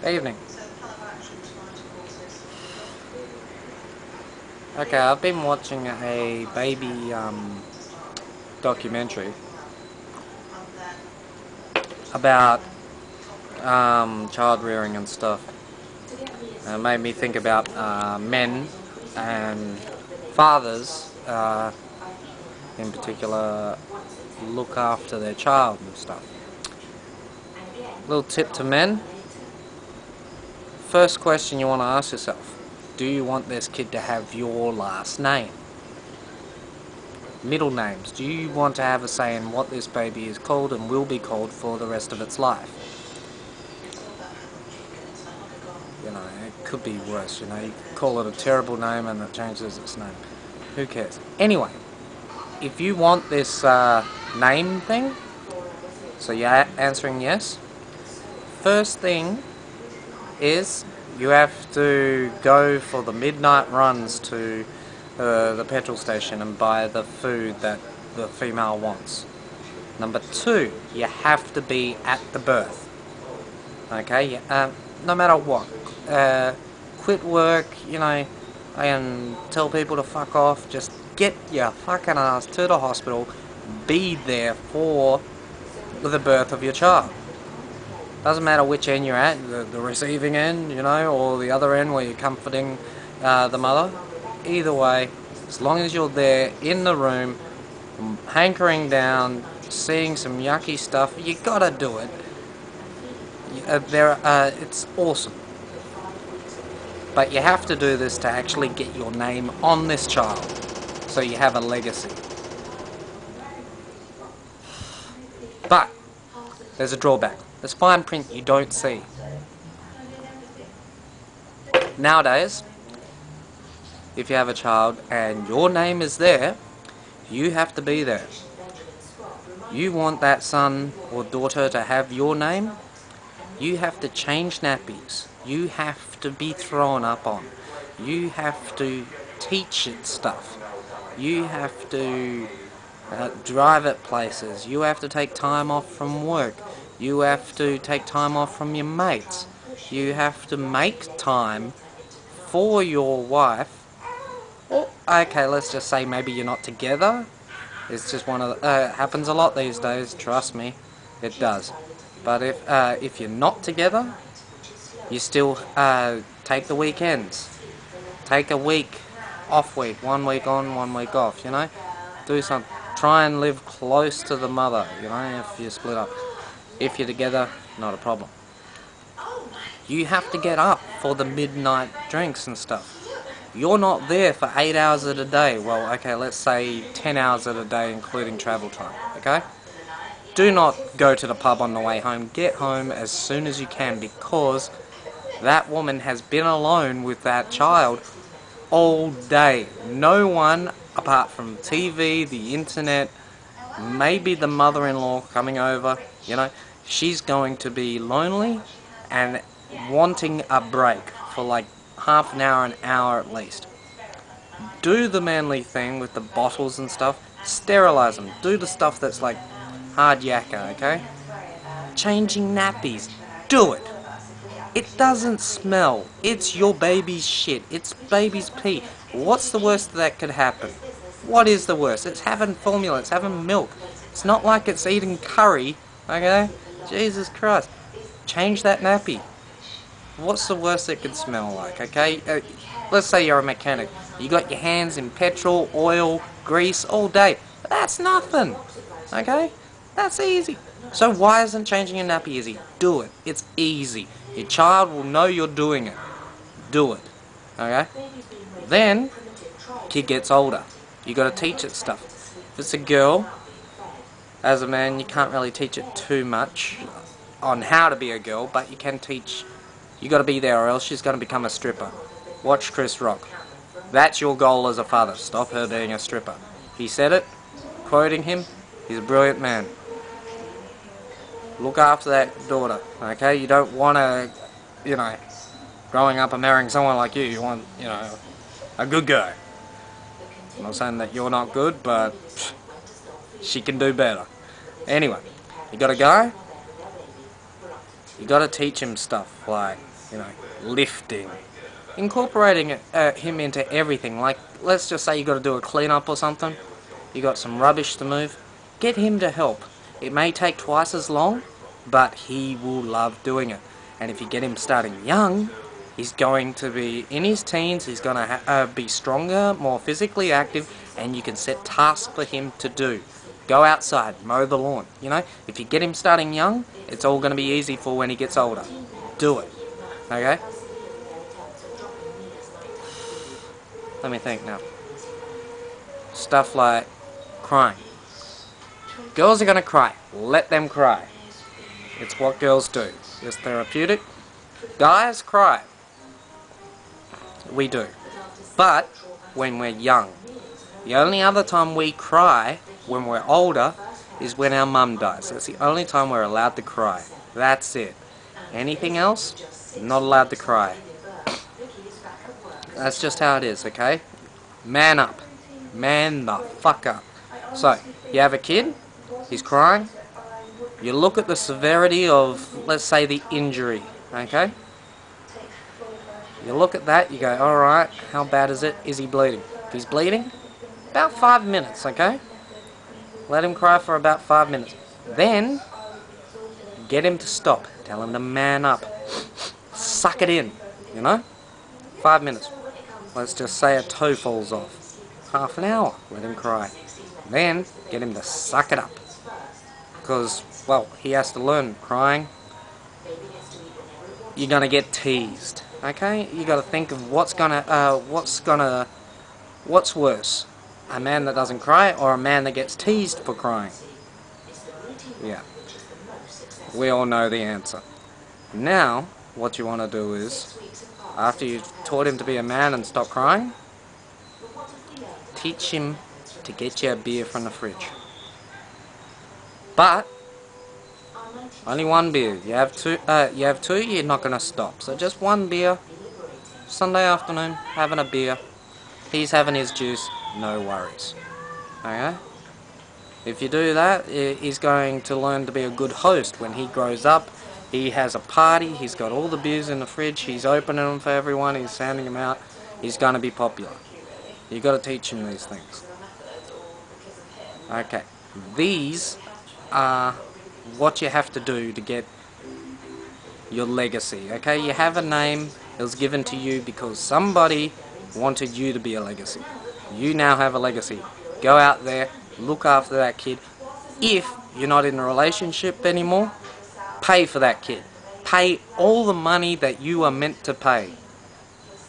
Evening. Okay, I've been watching a baby documentary about child rearing and stuff. It made me think about men and fathers in particular look after their child and stuff. Little tip to men. First question you want to ask yourself: do you want this kid to have your last name? Middle names. Do you want to have a say in what this baby is called and will be called for the rest of its life? You know, it could be worse. You know, you call it a terrible name and it changes its name. Who cares? Anyway, if you want this name thing, so you're answering yes, first thing is you have to go for the midnight runs to the petrol station and buy the food that the female wants. Number two, you have to be at the birth. Okay, no matter what. Quit work, you know, and tell people to fuck off. Just get your fucking ass to the hospital. Be there for the birth of your child. Doesn't matter which end you're at, the receiving end, you know, or the other end where you're comforting the mother. Either way, as long as you're there in the room, hankering down, seeing some yucky stuff, you gotta do it. It's awesome. But you have to do this to actually get your name on this child, so you have a legacy. But there's a drawback. There's fine print you don't see. Nowadays, if you have a child and your name is there, you have to be there. You want that son or daughter to have your name, you have to change nappies. You have to be thrown up on. You have to teach it stuff. You have to drive it places. You have to take time off from work. You have to take time off from your mates. You have to make time for your wife. Or, okay, let's just say maybe you're not together. It's just one of the, happens a lot these days, trust me, it does. But if you're not together, you still take the weekends. Take a week, off week, 1 week on, 1 week off, you know? Do something. Try and live close to the mother, you know, if you split up. If you're together, not a problem. You have to get up for the midnight drinks and stuff. You're not there for 8 hours at a day. Well, okay, let's say 10 hours at a day, including travel time, okay? Do not go to the pub on the way home. Get home as soon as you can, because that woman has been alone with that child all day. No one, apart from TV, the internet, maybe the mother-in-law coming over, you know, she's going to be lonely and wanting a break for like half an hour at least. Do the manly thing with the bottles and stuff. Sterilize them. Do the stuff that's like hard yakka, okay? Changing nappies. Do it. It doesn't smell. It's your baby's shit. It's baby's pee. What's the worst that could happen? What is the worst? It's having formula. It's having milk. It's not like it's eating curry, okay? Jesus Christ. Change that nappy. What's the worst it could smell like, okay? Let's say you're a mechanic. You got your hands in petrol, oil, grease all day. But that's nothing, okay? That's easy. So why isn't changing your nappy easy? Do it. It's easy. Your child will know you're doing it. Do it, okay? Then, kid gets older. You got to teach it stuff. If it's a girl, as a man, you can't really teach it too much on how to be a girl, but you can teach. You got to be there, or else she's going to become a stripper. Watch Chris Rock. That's your goal as a father. Stop her being a stripper. He said it. Quoting him. He's a brilliant man. Look after that daughter, okay? You don't want to, you know, growing up and marrying someone like you. You want, you know, a good guy. I'm not saying that you're not good, but she can do better. Anyway, you got a guy, you got to teach him stuff like you know, lifting, incorporating him into everything. Like, let's just say you got to do a clean-up or something, you got some rubbish to move, get him to help. It may take twice as long, but he will love doing it. And if you get him starting young, he's going to be in his teens, he's going to be stronger, more physically active, and you can set tasks for him to do. Go outside, mow the lawn, you know. If you get him starting young, it's all going to be easy for when he gets older. Do it, okay? Let me think now. Stuff like crying. Girls are going to cry. Let them cry. It's what girls do. It's therapeutic. Guys cry. We do. But when we're young. The only other time we cry when we're older is when our mum dies. That's the only time we're allowed to cry. That's it. Anything else, not allowed to cry. That's just how it is, okay? Man up. Man the fuck up. So, you have a kid, he's crying, you look at the severity of, let's say, the injury, okay? You look at that, you go, alright, how bad is it? Is he bleeding? If he's bleeding, about 5 minutes, okay? Let him cry for about 5 minutes. Then, get him to stop. Tell him to man up. Suck it in, you know? 5 minutes. Let's just say a toe falls off. Half an hour, let him cry. Then, get him to suck it up. Because, well, he has to learn crying. You're gonna get teased, okay? You gotta think of what's worse? A man that doesn't cry or a man that gets teased for crying? Yeah. We all know the answer. Now, what you want to do is, after you've taught him to be a man and stop crying, teach him to get you a beer from the fridge. But only one beer. You have two, you're not going to stop. So just one beer, Sunday afternoon, having a beer. He's having his juice, no worries. Okay? If you do that, he's going to learn to be a good host when he grows up. He has a party, he's got all the beers in the fridge, he's opening them for everyone, he's handing them out. He's going to be popular. You've got to teach him these things. Okay. These are what you have to do to get your legacy. Okay? You have a name, it was given to you because somebody wanted you to be a legacy. You now have a legacy. Go out there, look after that kid. If you're not in a relationship anymore, pay for that kid. Pay all the money that you are meant to pay.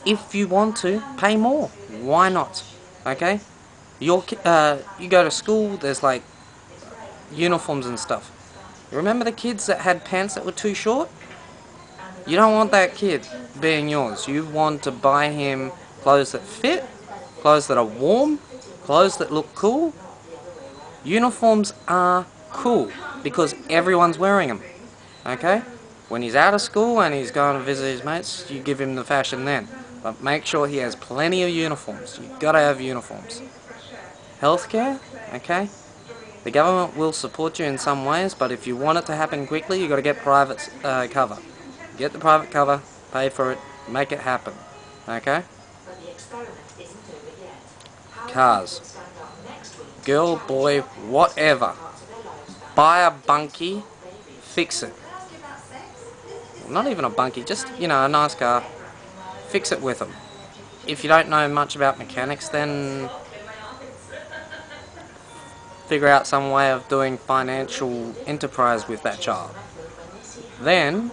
If you want to, pay more. Why not? Okay? You go to school, there's like uniforms and stuff. You remember the kids that had pants that were too short? You don't want that kid being yours. You want to buy him clothes that fit, clothes that are warm, clothes that look cool. Uniforms are cool because everyone's wearing them. Okay? When he's out of school and he's going to visit his mates, you give him the fashion then. But make sure he has plenty of uniforms. You've got to have uniforms. Healthcare, okay? The government will support you in some ways, but if you want it to happen quickly, you've got to get private cover. Get the private cover, pay for it, make it happen. Okay? Cars. Girl, boy, whatever. Buy a bunkie, fix it. Not even a bunkie, just, you know, a nice car. Fix it with them. If you don't know much about mechanics, then figure out some way of doing financial enterprise with that child. Then,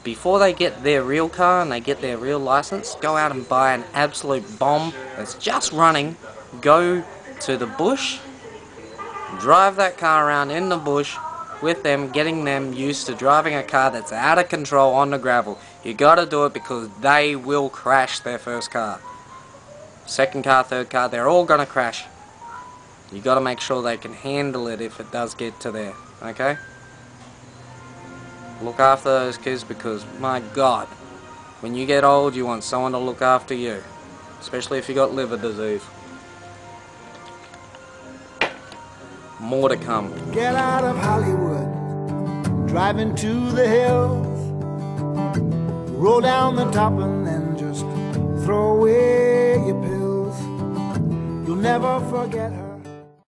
before they get their real car and they get their real license, go out and buy an absolute bomb that's just running. Go to the bush, drive that car around in the bush with them, getting them used to driving a car that's out of control on the gravel. You gotta do it because they will crash their first car. Second car, third car, they're all gonna crash. You gotta make sure they can handle it if it does get to there, okay? Look after those kids because, my God, when you get old, you want someone to look after you. Especially if you got liver disease. More to come. Get out of Hollywood, driving to the hills. roll down the top and then just throw away your pills. You'll never forget her.